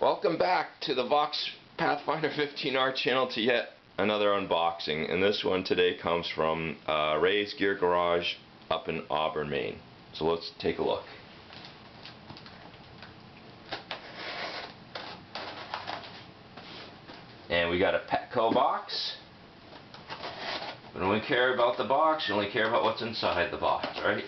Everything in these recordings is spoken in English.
Welcome back to the Vox Pathfinder 15R channel to yet another unboxing, and this one today comes from Ray's Gear Garage up in Auburn, Maine. So let's take a look. And we got a Petco box. We don't really care about the box, we only care about what's inside the box, right?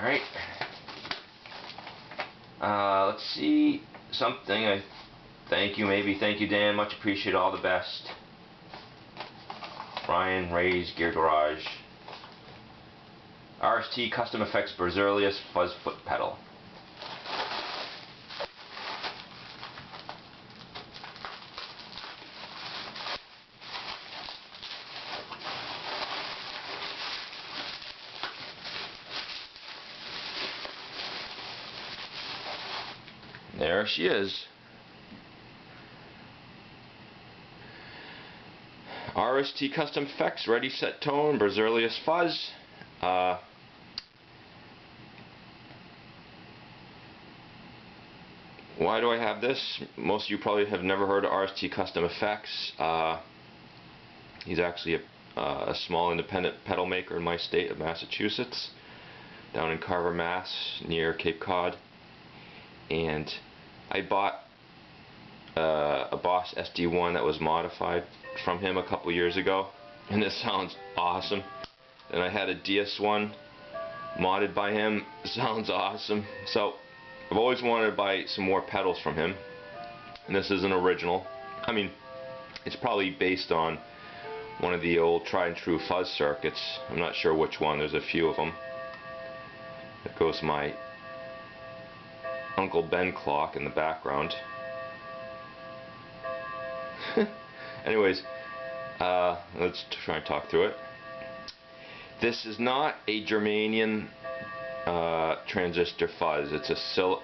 Alright. Let's see something. Thank you, Dan. Much appreciate, all the best. Brian, Ray's Gear Garage. RST Custom Effects Berzelius Fuzz Foot Pedal. There she is. RST Custom Effects, Ready Set Tone, Berzelius Fuzz. Why do I have this? Most of you probably have never heard of RST Custom Effects. He's actually a small independent pedal maker in my state of Massachusetts, down in Carver, Mass, near Cape Cod. And I bought a Boss SD1 that was modified from him a couple years ago, and this sounds awesome. And I had a DS1 modded by him. Sounds awesome. So I've always wanted to buy some more pedals from him, and this is an original. I mean, it's probably based on one of the old tried and true Fuzz circuits. I'm not sure which one. There's a few of them. There goes my Uncle Ben clock in the background. Anyways, let's try and talk through it. This is not a germanium transistor fuzz. It's a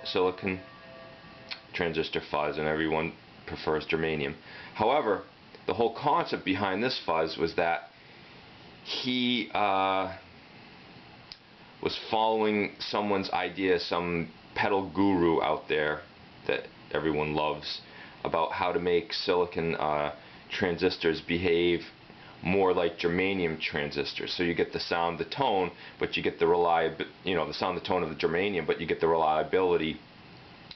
silicon transistor fuzz, and everyone prefers germanium. However, the whole concept behind this fuzz was that he was following someone's idea, some pedal guru out there that everyone loves, about how to make silicon transistors behave more like germanium transistors. So you get the sound, the tone, but you get the reliability, the sound, the tone of the germanium, but you get the reliability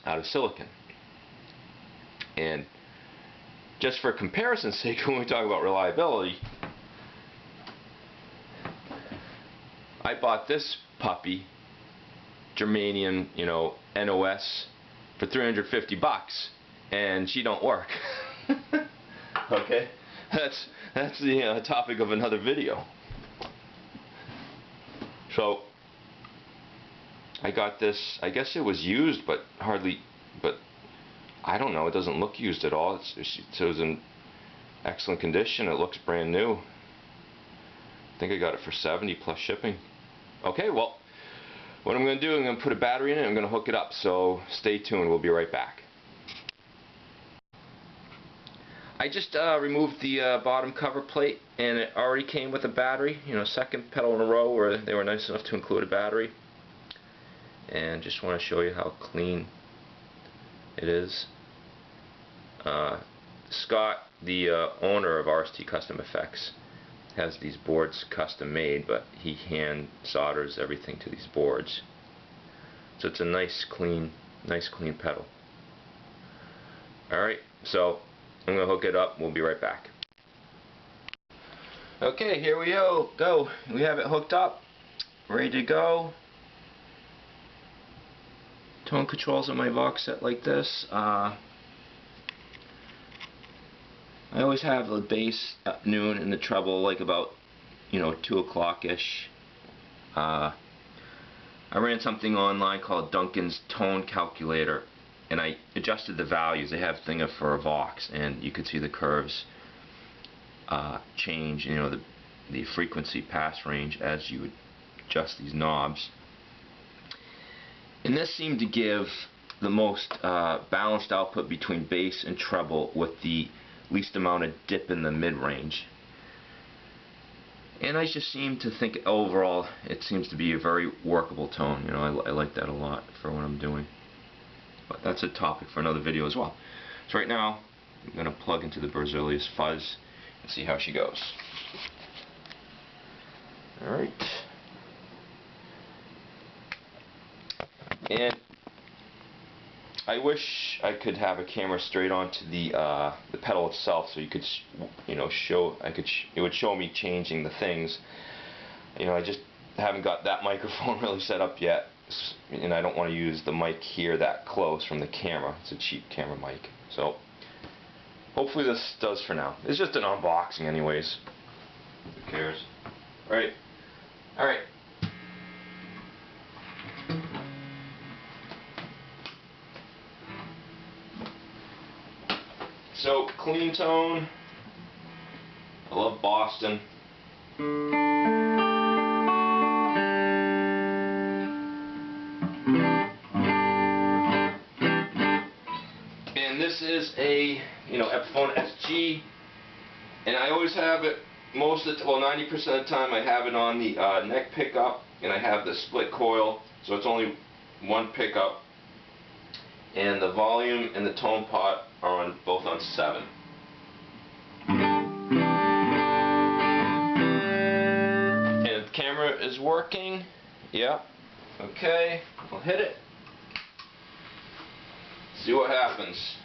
out of silicon. And just for comparison's sake, when we talk about reliability, I bought this puppy, germanium, NOS, for $350, and she don't work. Okay, that's the topic of another video. So I got this. I guess it was used, but I don't know. It doesn't look used at all. It was in excellent condition. It looks brand new. I think I got it for $70 plus shipping. Okay, well, what I'm going to do, I'm going to put a battery in it, I'm going to hook it up, so stay tuned, we'll be right back. I just removed the bottom cover plate, and it already came with a battery, second pedal in a row where they were nice enough to include a battery. And just want to show you how clean it is. Scott, the owner of RST Custom Effects, has these boards custom made, but he hand solders everything to these boards. So it's a nice clean pedal. Alright, so I'm going to hook it up. We'll be right back. Okay, here we go. We have it hooked up, ready to go. Tone controls on my Vox set like this. I always have the bass at noon and the treble like about 2 o'clock-ish. I ran something online called Duncan's Tone Calculator, and I adjusted the values. They have a thing for a Vox, and you could see the curves change, the frequency pass range as you would adjust these knobs. And this seemed to give the most balanced output between bass and treble with the least amount of dip in the mid-range. And I just seem to think overall it seems to be a very workable tone. You know, I like that a lot for what I'm doing. But that's a topic for another video as well. So right now I'm going to plug into the Berzelius Fuzz and see how she goes. Alright. And I wish I could have a camera straight onto the pedal itself, so you could, you know, it would show me changing the things. You know, I just haven't got that microphone really set up yet, and I don't want to use the mic here that close from the camera. It's a cheap camera mic, so hopefully this does for now. It's just an unboxing, anyways. Who cares, right? All right. So, clean tone. I love Boston. And this is a, you know, Epiphone SG, and I always have it, most of the, well, 90% of the time I have it on the neck pickup, and I have the split coil, so it's only one pickup. And the volume and the tone pot are on both on 7. And the camera is working. Yep. Okay. I'll hit it. See what happens.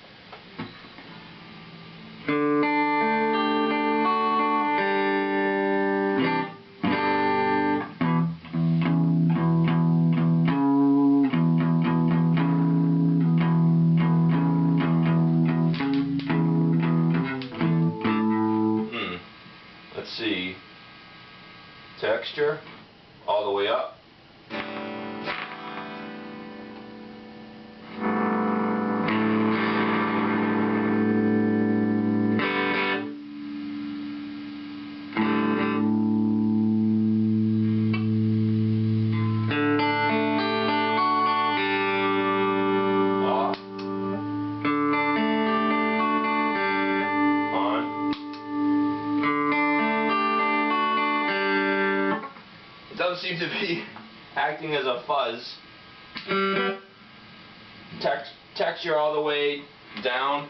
Let's see, texture all the way up. Off. It doesn't seem to be acting as a fuzz. Texture all the way down.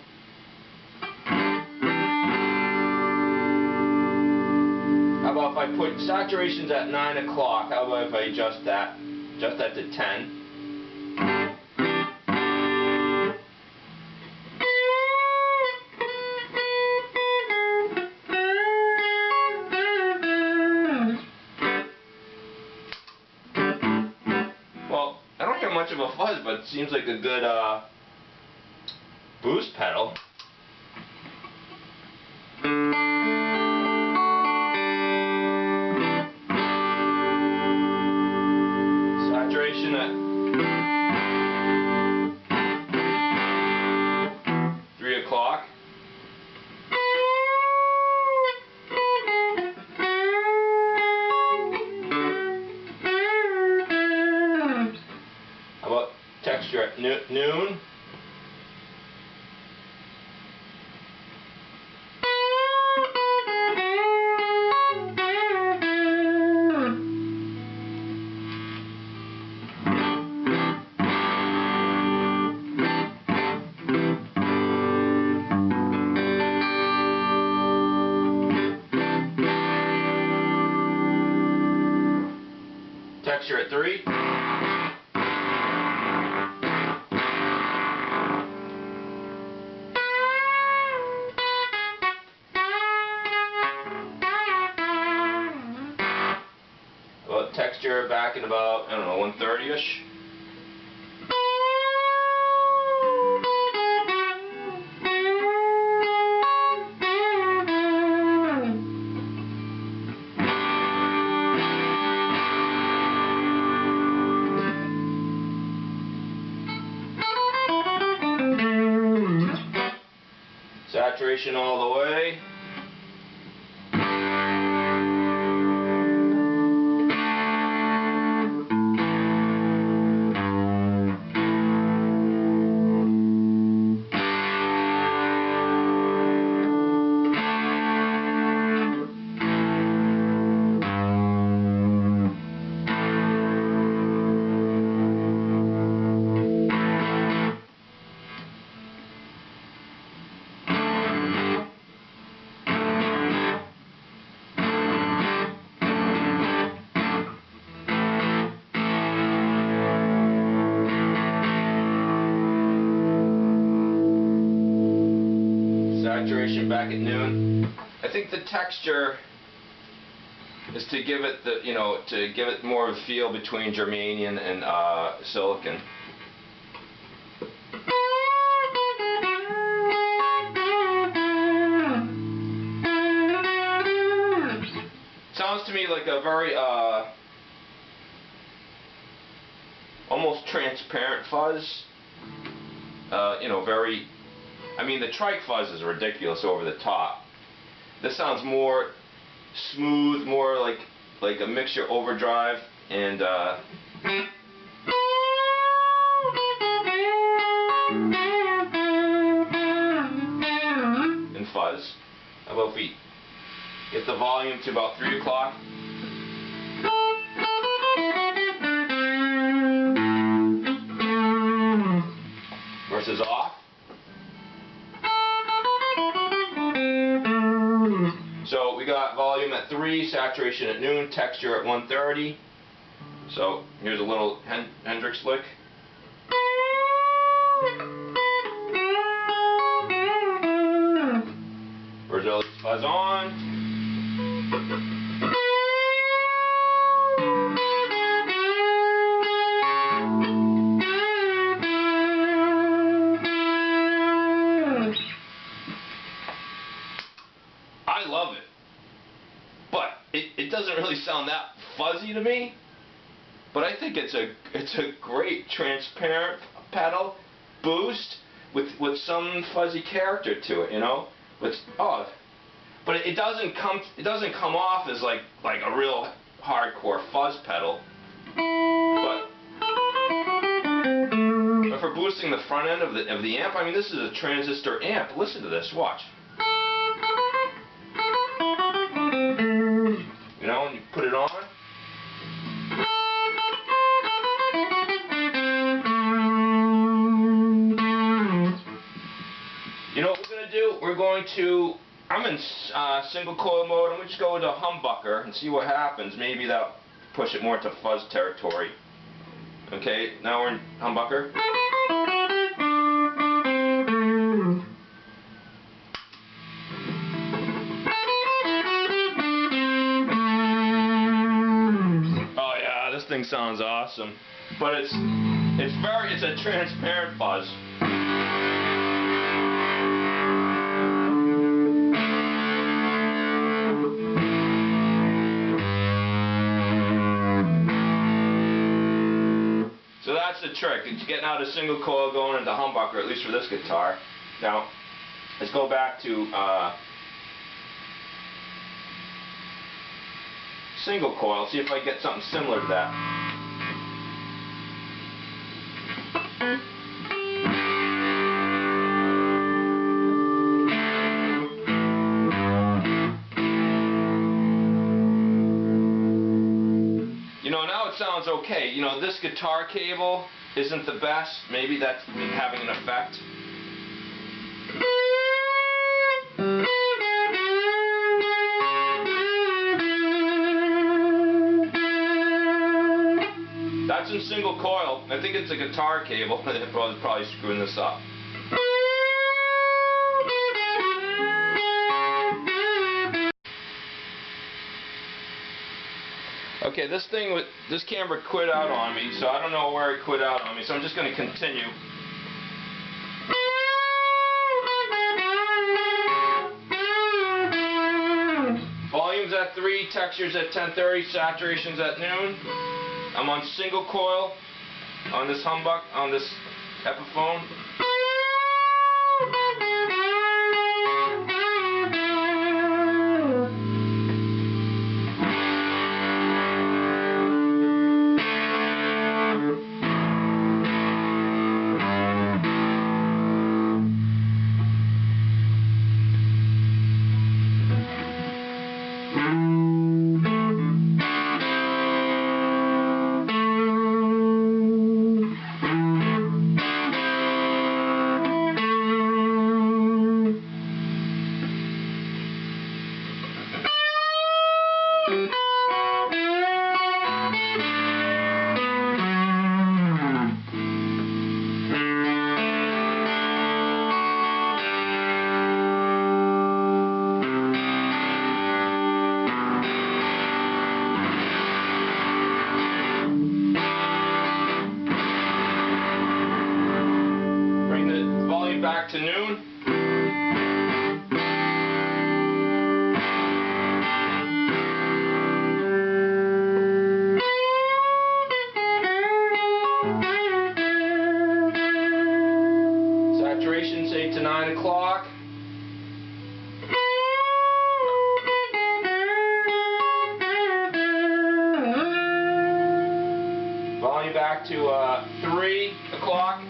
How about if I put saturations at 9 o'clock? How about if I adjust that to 10? Well, I don't hear much of a fuzz, but it seems like a good boost pedal. Saturation at 3 o'clock. How about texture at noon? Texture at 3. About texture back at about, I don't know, 130-ish. Saturation all the way. saturation back at noon. I think the texture is to give it the, to give it more of a feel between germanium and silicon. Sounds to me like a very almost transparent fuzz. Very. I mean, the trike fuzz is ridiculous over the top. This sounds more smooth, more like a mixture overdrive and fuzz. How about if we get the volume to about 3 o'clock? Versus off. So we got volume at 3, saturation at noon, texture at 1:30. So here's a little Hendrix lick. Berzelius fuzz on. I love it, but it doesn't really sound that fuzzy to me. But I think it's a great transparent pedal boost with some fuzzy character to it, But it doesn't come off as like a real hardcore fuzz pedal. But for boosting the front end of the amp, I mean, this is a transistor amp. Listen to this. Watch. And you put it on. You know what we're going to do? We're going to, I'm in single coil mode. I'm going to just go into humbucker and see what happens. Maybe that'll push it more to fuzz territory. Okay, now we're in humbucker. This thing sounds awesome, but it's a transparent fuzz. So that's the trick. It's getting out of single coil, going into humbucker, at least for this guitar. Now let's go back to single coil, see if I get something similar to that. Now it sounds okay. This guitar cable isn't the best. Maybe that's having an effect. That's in single coil. I think it's a guitar cable. They're probably screwing this up. Okay, this camera quit out on me, so I don't know where it quit out on me, so I'm just going to continue. Volume's at 3, texture's at 10:30, saturation's at noon. I'm on single coil on this on this Epiphone. back to 3 o'clock.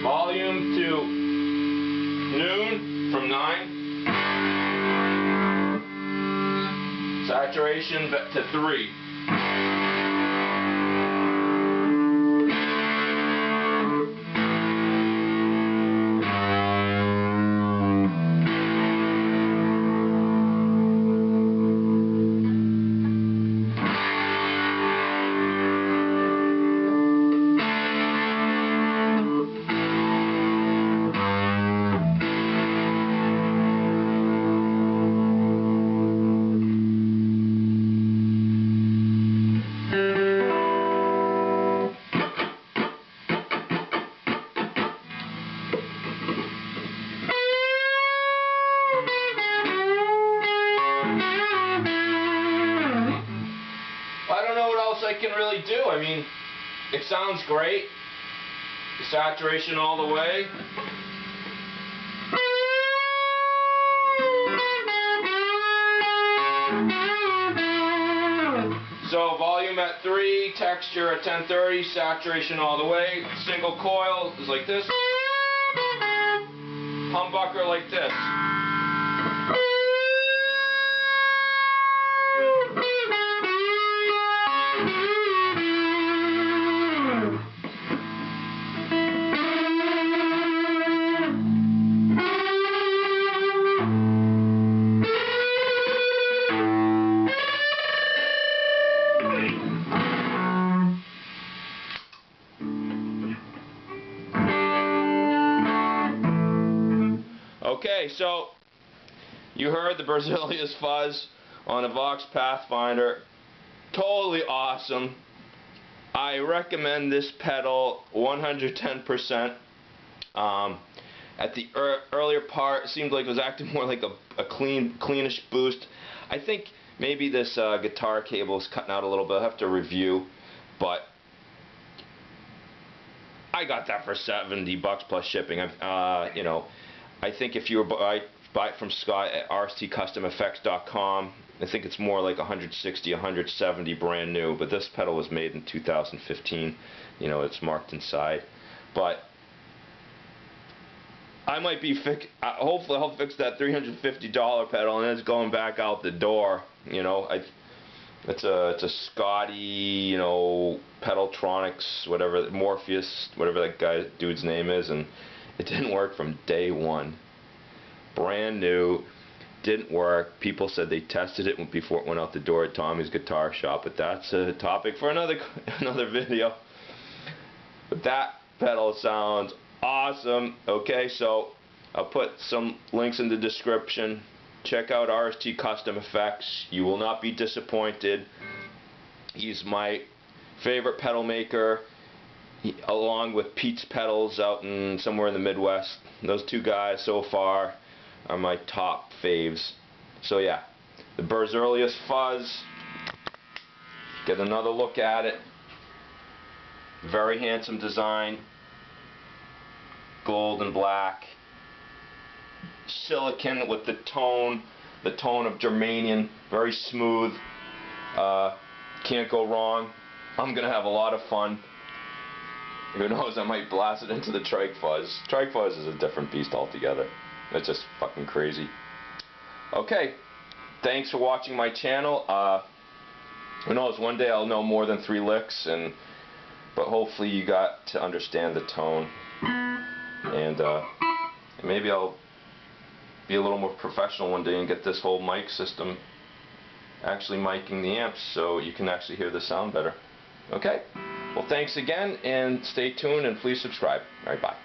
Volume to noon from 9. Saturation to 3. I can really do. I mean, it sounds great. Saturation all the way. So volume at 3, texture at 1030, saturation all the way. Single coil is like this. Humbucker like this. Okay, so you heard the Berzelius Fuzz on a Vox Pathfinder. Totally awesome. I recommend this pedal 110%. At the earlier part, it seemed like it was acting more like a cleanish boost. I think maybe this guitar cable is cutting out a little bit. I'll have to review, but I got that for $70 plus shipping. You know, I think if you buy it from Scott at rstcustomeffects.com, I think it's more like 160, 170 brand new. But this pedal was made in 2015. You know, it's marked inside. But I might be hopefully I'll fix that $350 pedal, and it's going back out the door. You know, it's a Scotty, you know, Pedaltronics, whatever, Morpheus, whatever that dude's name is, and it didn't work from day one. Brand new, didn't work. People said they tested it before it went out the door at Tommy's Guitar Shop, but that's a topic for another video. But that pedal sounds awesome. Okay, so I'll put some links in the description. Check out RST Custom Effects. You will not be disappointed. He's my favorite pedal maker, along with Pete's Pedals out in somewhere in the Midwest. Those two guys so far are my top faves. So yeah, the Berzelius Fuzz. Get another look at it. Very handsome design. Gold and black. Silicon with the tone of germanium. Very smooth. Can't go wrong. I'm gonna have a lot of fun. Who knows, I might blast it into the Trike Fuzz. Trike Fuzz is a different beast altogether. It's just fucking crazy. Okay, thanks for watching my channel. Who knows, one day I'll know more than 3 licks, but hopefully you got to understand the tone. And maybe I'll be a little more professional one day and get this whole mic system actually miking the amps so you can actually hear the sound better. Okay? Well, thanks again, and stay tuned, and please subscribe. All right, bye.